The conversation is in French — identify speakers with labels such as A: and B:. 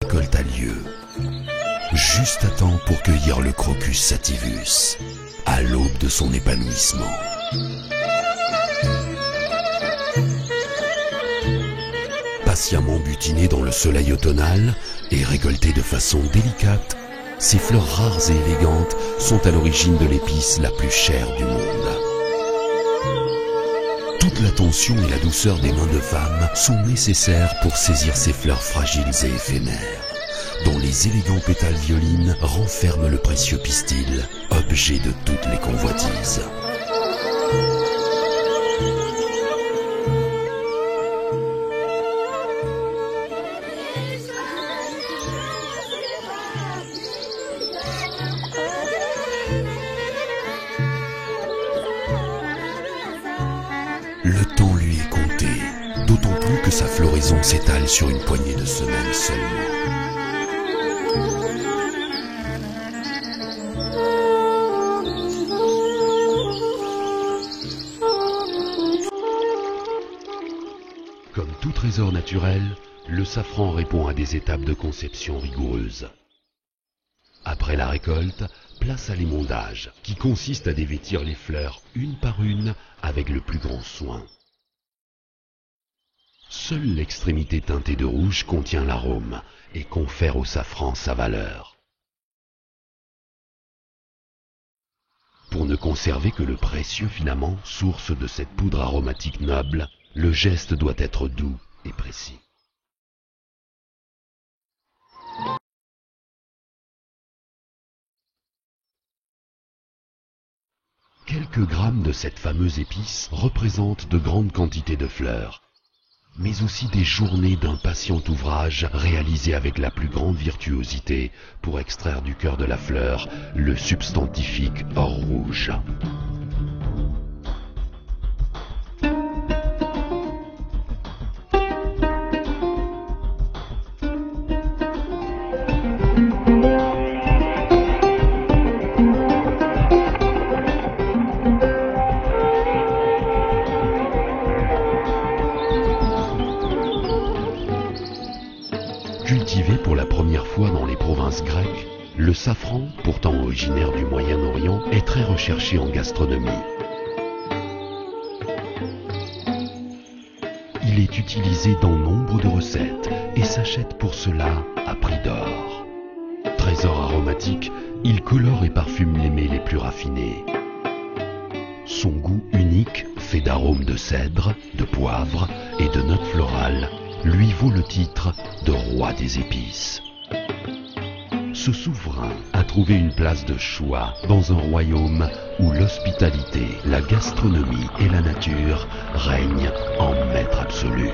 A: récolte a lieu, juste à temps pour cueillir le crocus sativus, à l'aube de son épanouissement. Patiemment butiné dans le soleil automnal et récolté de façon délicate, ces fleurs rares et élégantes sont à l'origine de l'épice la plus chère du monde. Toute l'attention et la douceur des mains de femmes sont nécessaires pour saisir ces fleurs fragiles et éphémères, dont les élégants pétales violines renferment le précieux pistil, objet de toutes les convoitises. Le temps lui est compté, d'autant plus que sa floraison s'étale sur une poignée de semaines seulement. Comme tout trésor naturel, le safran répond à des étapes de conception rigoureuses. Après la récolte, place à l'émondage, qui consiste à dévêtir les fleurs une par une avec le plus grand soin. Seule l'extrémité teintée de rouge contient l'arôme et confère au safran sa valeur. Pour ne conserver que le précieux filament, source de cette poudre aromatique noble, le geste doit être doux et précis. Quelques grammes de cette fameuse épice représentent de grandes quantités de fleurs, mais aussi des journées d'un patient ouvrage réalisé avec la plus grande virtuosité pour extraire du cœur de la fleur le substantifique or rouge. Cultivé pour la première fois dans les provinces grecques, le safran, pourtant originaire du Moyen-Orient, est très recherché en gastronomie. Il est utilisé dans nombre de recettes et s'achète pour cela à prix d'or. Trésor aromatique, il colore et parfume les mets les plus raffinés. Son goût unique, fait d'arômes de cèdre, de poivre et de notes florales, lui vaut le titre de roi des épices. Ce souverain a trouvé une place de choix dans un royaume où l'hospitalité, la gastronomie et la nature règnent en maître absolu.